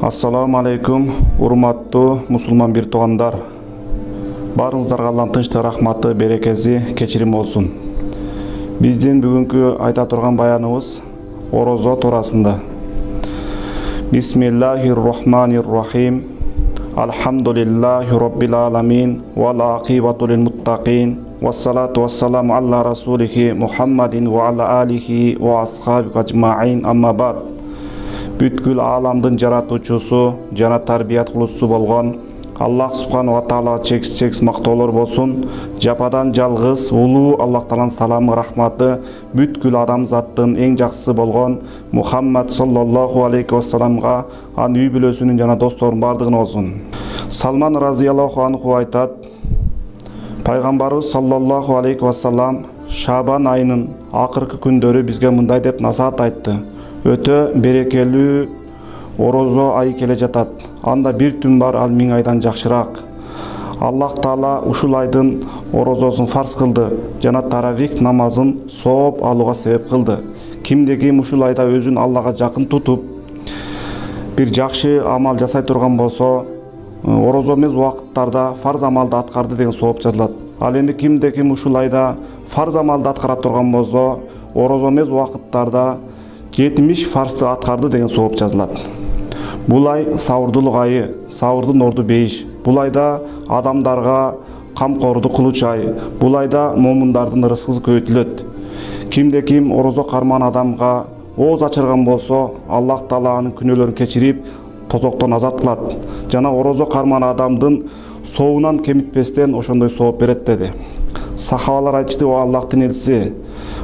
Ассаламу алейкум, урматтуу мусулман бир туугандар. Барыңыздарга Алланын тынчтыгы, рахматы, берекеси, кечирими болсун. Биздин бүгүнкү айта турган баяныбыз орозо туурасында. Бисмиллахир-рахманир-рахим. Алхамдулиллахи роббил аламин вал акибату лил муттакин. Вассалату вассаламу алла расулихи Мухаммадин ва алла алихи ва асхаби аджмаин, амма бад. Бүткүл аламдын жаратуучусу жана тарбият кылуучусу болгон Аллах субхану ва таала чексиз мактоолор болсун. Жападан жалгыз улуу Аллах тааланын саламы, рахматы бүткүл адамзаттын эң жакшысы болгон Мухаммад саллаллаху алейхи вассаламга, анын үй бүлөсүнүн жана досторунун бардыгына болсун. Салман разияллаху анху айтат: Пайгамбарыбыз саллаллаху алейхи вассалам Шабан айынын акыркы күндөрү бизге мындай деп насаат айтты: өтө берекелүү орозо ай келе жатат. Анда бир түн бар, ал 1000 айдан жакшыраак. Аллах таала ушул айдын орозосун фарз кылды жана таравих намазын сооп алууга себеп кылды. Кимде ким ушул айда өзүн Аллага жакын тутуп бир жакшы амал жасай турган болсо, орозо эмес убакыттарда фарз амалды аткарды деген сооп жазылат. Ал эми кимде ким ушул айда фарз амалды аткара турган болсо, орозо эмес убакыттарда 70 фарзды аткарды деген сооп жазылат. Бул ай сабырдуулук айы, сабырдын орду бейиш. Бул айда адамдарга камкордук кылуучу ай. Бул айда момундардын ырыскысы көбөйтүлөт. Кимде ким орозо карман адамга ооз ачырган болсо, Аллах таала анын күнөөлөрүн кечирип, тозоктон азат кылат. Жана орозо карман адамдын соонан кемитпестен ошондой сооп берет деди. Сахабалар айтышты: о Аллахтын элчиси,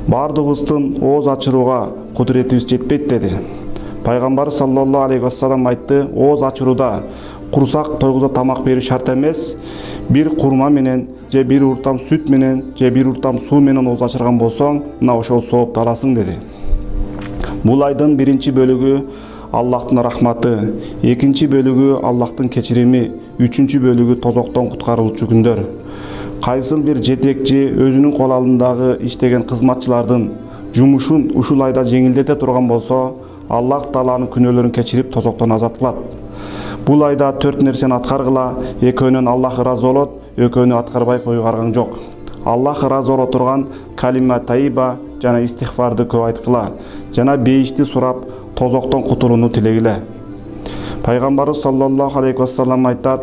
бардыгыбыздын ооз ачырууга кудуретибиз жетпейт деди. Пайгамбар саллаллаху алейхи вассалам айтты: ооз ачырууда курсак тойгуза тамак берүү шарт эмес. Бир курма менен же бир уртам сүт менен же бир уртам суу менен ооз ачырган болсоң, мына ошол соопту аласың деди. Бул айдын биринчи бөлүгү Аллахтын рахматы, экинчи бөлүгү Аллахтын кечирими, үчүнчү бөлүгү тозоктон куткарылуучу күндөр. Кайсыл бир жетекчи өзүнүн кол алдындагы иштеген кызматчылардын жумушун ушул айда жеңилдете турган болсо, Аллах тааланын күнөөлөрүн кечирип тозоктон азат кылат. Бул айда 4 нерсени аткаргыла, экөөнөн Аллах ыраазы болот, экөөнү аткарбай коюуга арган жок. Аллах ыраазы боло турган калима тайба жана истихфарды көп айткыла, жана бейишти сурап тозоктон кутулууну тилегиле. Пайгамбарыбыз саллаллаху алейхи вассалам айтат: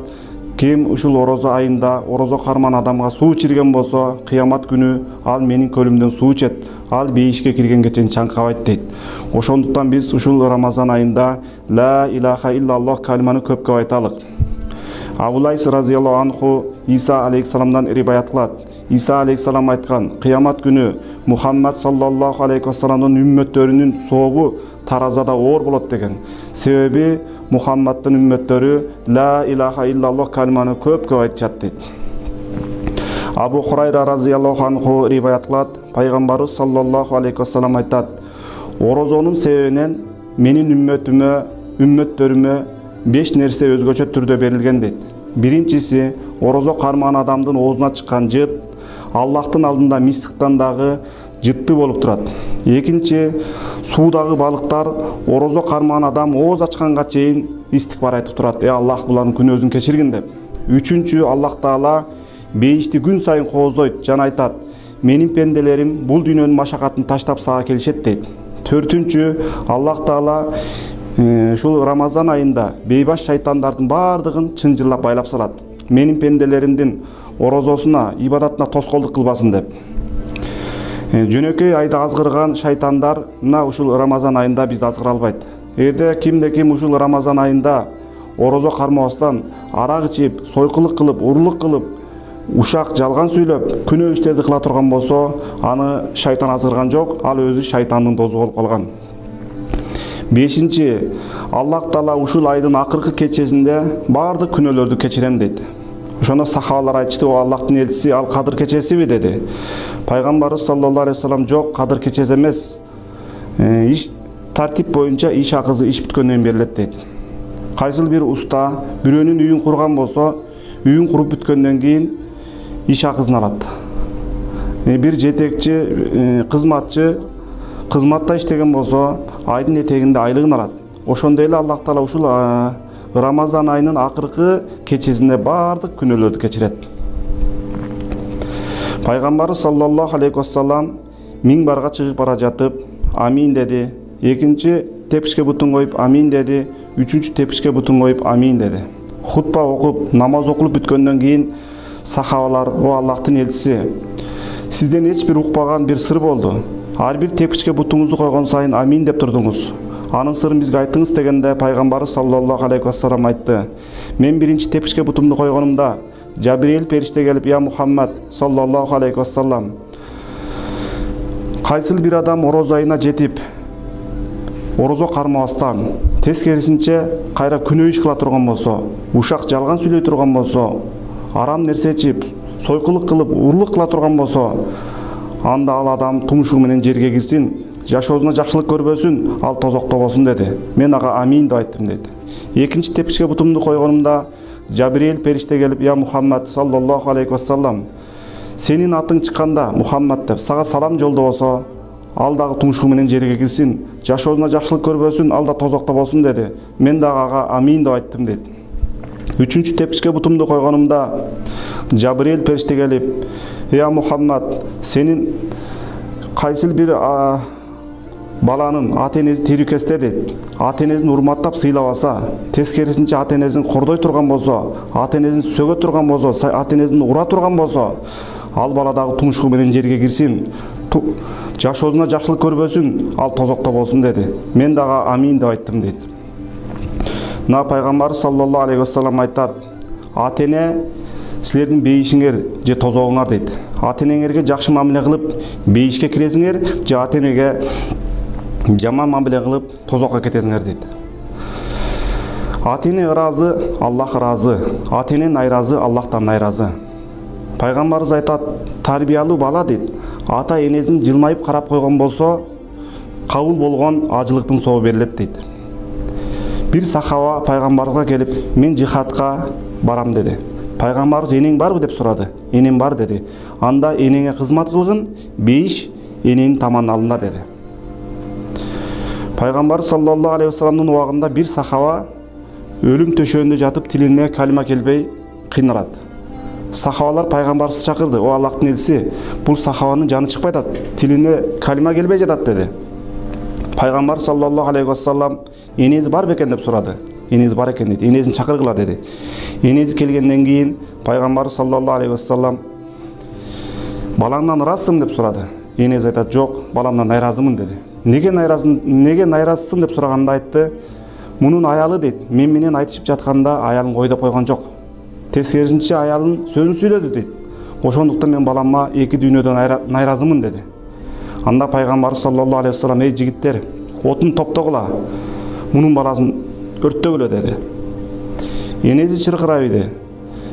ким ушул орозо айында орозо карман адамга суу ичирген болсо, кыямат күнү ал менин көлүмдөн суу ичет, ал бейишке киргенге чейин чаңкабайт дейт. Ошондуктан биз ушул Рамазан айында ла илаха иллаллах калиманы көп айталык. Абулайс разияллаху анху Иса алейхиссаламдан риваят кылат. Иса алейхиссалам айткан: кыямат күнү Мухаммад саллаллаху алейхи вассаламдын үммөттөрүнүн сообу таразада оор болот деген. Себеби Мухаммаддын үммөттөрү ла илаха иллаллах калиманы көп айтышат дейт. Абу Хурайра разияллаху анху риваят кылат. Пайгамбарыбыз саллаллаху алейхи вассалам айтат: орозонун себебинен менин үммөттөрүмө 5 нерсе өзгөчө түрдө берилген дейт. Биринчиси, орозо карман адамдын оозуна чыккан жыт Аллахтын алдында мистиктан дагы жытты болуп турат. Экинчи, суудагы балыктар орозо карман адам ооз ачканга чейин истикбар айтып турат: Аллах булардын күнөөсүн кечиргин деп. Үчүнчү, Аллах таала бейишти күн сайын кооздойт жана айтат: менин пенделерим бул дүйнөнүн машакатын таштап сага келишет дейт. Төртүнчү, Аллах таала ушул Рамазан айында бейбаш шайтандардын бардыгын чынжырлап байлап салат. Менин пенделеримдин орозосуна, ибадатына тоскоолдук кылбасын деп. Жөнөкөй айда азгырган шайтандар мына ушул Рамазан айында бизди азгыра албайт. Эгерде кимде ким ушул Рамазан айында орозо кармабастан арак ичип, сойкулук кылып, урлук кылып, ушак жалган сүйлөп, күнөө иштерди кыла турган болсо, аны шайтан азгырган жок, ал өзү шайтандын дозу болуп калган. Бешинчи, Аллах таала ушул айдын акыркы кечесинде бардык күнөөлөрдү кечирем дейт. Ошондо сахабалар айтышты: о Аллахтын элчиси, ал кадыр кечесиби деди. Пайгамбарыбыз саллаллаху алейхи вассалам: жок, кадыр кечеси эмес. Тартип боюнча иш акысы иш бүткөндөн берилет дейт. Кайсыл бир уста бирөөнүн үйүн курган болсо, үйүн куруп бүткөндөн кийин иш акысын алат. Бир жетекчи кызматчы кызматта иштеген болсо, айдын этегинде айлыгын алат. ошондой эле Аллах Таала ушул Рамазан айынын акыркы кечесинде бардык күнөөлөрдү кечирет. Пайгамбарыбыз саллаллаху алейхи вассалам минбарга чыгып бара жатып амин деди. Экинчи тепишке бутун коюп амин деди. Үчүнчү тепишке бутун коюп амин деди. Хутба окуп, намаз окулуп бүткөндөн кийин сахабалар: "О Аллахтын элчиси, сизден эч бир укпаган бир сыр болду. Ар бир тепишке бутуңузду койгон сайын амин деп турдуңуз. Анын сырын бизге айттыңыз" дегенде Пайгамбарыбыз саллаллаху алейхи вассалам айтты: "Мен биринчи тепишке бутумду койгонумда Жабирил периште келип: 'Я Мухаммад саллаллаху алейхи вассалам, кайсыл бир адам орозо айына жетип, орозо кармабастан, тескерисинче кайра күнөө иш кыла турган болсо, ушак жалган сүйлөй турган болсо, арам нерсе ичип, сойкулук кылып, урлук кыла турган болсо, анда ал адам тумшугу менен жерге кирсин, жашоосуна жакшылык көрбөсүн, ал тозокто болсун" деди. Мен ага амин деп айттым деди. Экинчи тепишке бутумду койгонумда Жабирил периште келип: "Я Мухаммад саллаллаху алейхи вассалам, сенин атың чыкканда Мухаммад деп сага салам жолдобосо, ал дагы тумшугу менен жерге кирсин, жашоосуна жакшылык көрбөсүн, ал да тозокто болсун" деди. Мен дагы ага амин деп айттым деди. Үчүнчү тепишке бутумду койгонумда Жабирил периште келип: "Я Мухаммад, сенин кайсыл бир баланын ата-энеси тирүү кезде дейт, ата-энесин урматтап сыйлабаса, тескерисинче ата-энесин кордой турган болсо, ата-энесин сөгө турган болсо, ата-энесин ура турган болсо, ал бала дагы тумшугу менен жерге кирсин, жашоосуна жакшылык көрбөсүн, ал тозокто болсун" деди. Мен дагы амин деп айттым дейт. Мына Пайгамбарыбыз саллаллаху алейхи вассалам айтат: "Ата-эне силердин бейишиңер же тозогуңар" дейт. Ата-энеңерге жакшы мамиле кылып бейишке киресиңер, же ата-энеге жаман мамиле кылып тозокко кетесиңер дейт. Ата-эне ыраазы, Аллах ыраазы. Ата-эне найразы, Аллахтан найразы. Пайгамбарыбыз айтат: "Тарбиялуу бала" дейт, ата-энесин жылмайып карап койгон болсо, кабыл болгон ажылыктын сообу берилет дейт. Бир сахаба Пайгамбарыбызга келип: "Мен жихадка барам" деди. Пайгамбарыбыз: "Энең барбы?" деп сурады. "Энем бар" деди. "Анда энеңе кызмат кылгын, бейиш эненин таманында" деди. Пайгамбар саллаллаху алейхи вассаламдын убагында бир сахаба өлүм төшөгүндө жатып тилине калима келбей кыйналат. Сахабалар Пайгамбарыбызды чакырды: "О Аллахтын элчиси, бул сахабанын жаны чыкпай атат, тилине калима келбей жатат" деди. Пайгамбар саллаллаху алейхи вассалам: "Энеси бар бекен?" деп сурады. "Энеси бар экен" деди. "Энесин чакыргыла" деди. Энеси келгенден кийин Пайгамбар саллаллаху алейхи вассалам: "Балаңдан ыраазысың?" деп сурады. Энеси айтат: "Жок, баламдан найразымын" деди. Неге найразысың деп сураганда айтты: "Мунун аялы" дейт, "мен менен айтышып жатканда аялын койдоп койгон жок. Тескерисинче аялын сөзүн сүйлөдү" дейт. "Ошондуктан мен баламма эки дүйнөдөн найразымын" деди. Анда Пайгамбар саллаллаху алейхи вассалам: "Эй жигиттер, отун топтогула, мунун баласын өрттөгүлө" деди. Энеси чыркырап иди: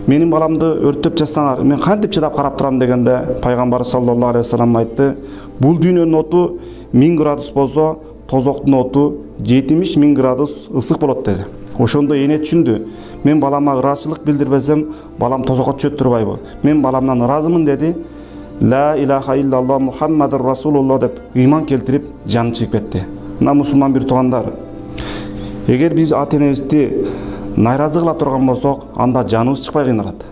"Менин баламды өрттөп жатсаңар, мен кантип чыдап карап турам" дегенде Пайгамбар саллаллаху алейхи вассалам айтты: "Бул дүйнөнүн оту 1000 градус болсо, тозоктун оту 70.000 градус ысык болот" деди. Ошондо эне түшүндү: "Мен балама ыраазычылык билдирбесем, балам тозокко түшөт турбайбы? Мен баламдан ыраазымын" деди. "Ла илаха иллаллах Мухаммадур Расулуллах" деп ыйман келтирип жаны чыгып кетти. Мына мусулман бир туугандар, эгер биз ата-энебизди найразы кыла турган болсок, анда жаныбыз чыкпай кыйналат.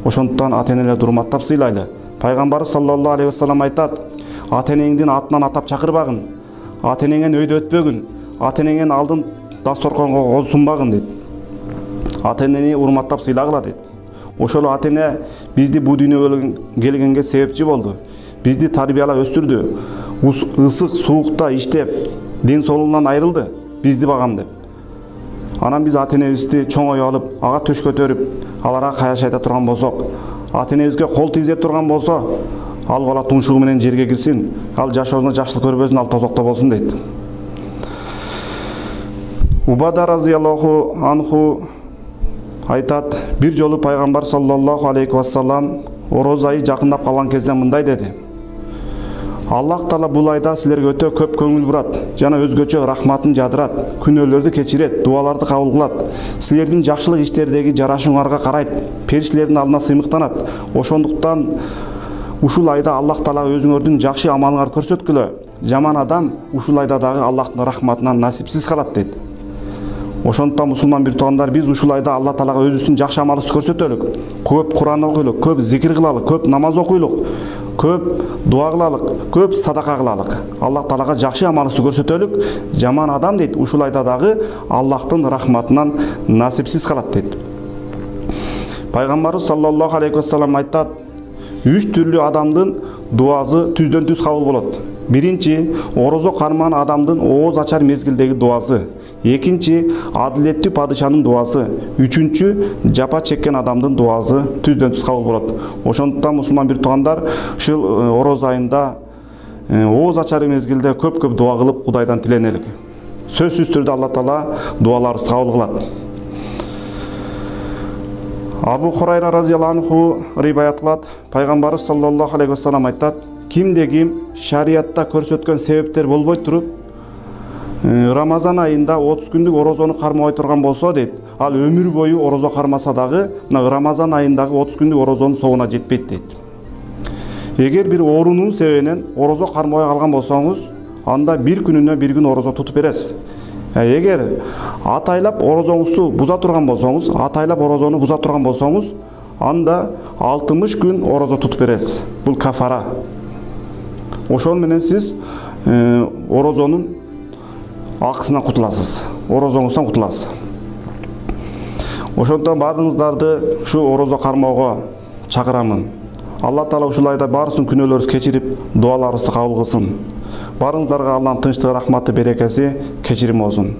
Ошондуктан ата-энелерди урматтап сыйлайлы. Пайгамбар саллаллаху алейхи вассалам айтат: "Ата-энеңдин атынан атап чакырбагын, ата-энеңен өйдө өтпөгүн, ата-энеңен алдын дасторконго кол сунбагын" дейт. Ата-энени урматтап сыйлагыла дейт. Ошол ата-эне бизди бул дүйнөгө келгенге себепчи болду. Бизди тарбиялап өстүрдү. Ысык суукта иштеп, ден соолугунан айрылды, бизди багам деп. Анан биз ата-энебизди чоң ой алып, ага төш көтөрүп, аларга каяш айта турган болсок, ата-энебизге кол тийзе турган болсо, ал бала тумшугу менен жерге кирсин, ал жашоосуна жакшылык көрбөсүн, ал тозокто болсун дейт. Убада разияллаху анху айтат: "Бир жолу Пайгамбар саллаллаху алейхи вассалам ороз айы жакындап калган кезде мындай деди: Аллах Таала бул айда силерге өтө көп көңүл бурат жана өзгөчө рахматын жадырат, күнөөлөрдү кечирет, дуаларды кабыл кылат. Силердин жакшылык иштердеги жарашыңарга карайт, периштелердин алдына сыймыктанат. Ошондуктан ушул айда Аллах Таала өзүңөрдүн жакшы амалыңарды көрсөткүлө. Жаман адам ушул айда дагы Аллахтын рахматынан насипсиз калат" дейт. Ошондуктан мусулман бир туугандар, биз ушул айда Алла Таалага өзүбүздүн жакшы амалыбызды көрсөтөлүк. Көп Кур'ан окуйлук, көп зикир кылалык, көп намаз окуйлук, көп дуа кылалык, көп садака кылалык. Алла Таалага жакшы амалыбызды көрсөтөлүк. Жаман адам дейт, ушул айда дагы Аллахтын рахматынан насипсиз калат дейт. Пайгамбарыбыз саллаллаху алейхи вассалам айтат: 3 түрлүү адамдын дуасы түздөн түз кабыл болот. Биринчи, орозо кармаган адамдын ооз ачар мезгилдеги дуасы. Экинчи, адилеттүү падышанын дуасы. Үчүнчү, жапа чеккен адамдын дуасы түздөн түз кабыл болот. Ошондуктан мусулман бир туугандар, ушул ороз айында ооз ачар мезгилде көп дуа кылып Кудайдан тиленелик. Сөзсүз түрдө Алла Таала дуаларыбызды кабыл кылат. Абу Хурайра разияллаху анху риваят кылат, пайгамбарыбыз саллаллаху алейхи вассалам айтат: кимде ким шариатта көрсөткөн себептер болбой туруп Рамазан айында 30 күндүк орозону кармабай турган болсо дейт, ал өмүр бою орозо кармаса дагы Рамазан айындагы 30 күндүк орозонун соогуна жетпейт дейт. Эгер бир оорунун себебинен орозо кармабай калган болсоңуз, анда бир күнүнө бир күн орозо тутуп бересиз. Эгер атайлап орозоңузду буза турган болсоңуз, анда 60 күн орозо тутуп бересиз. Бул кафара. Ошон менен сиз орозонун акысынан кутуласыз, орозоңуздан кутуласыз. Ошондон баарыңыздарды ушу орозо кармоого чакырамын. Алла Таала ушул айда баарысын күнөөлөрүбүздү кечирип, дуаларыбызды кабыл кылсын. Барыңыздарга Алланын тынчтыгы, рахматы, берекеси, кечирими болсун.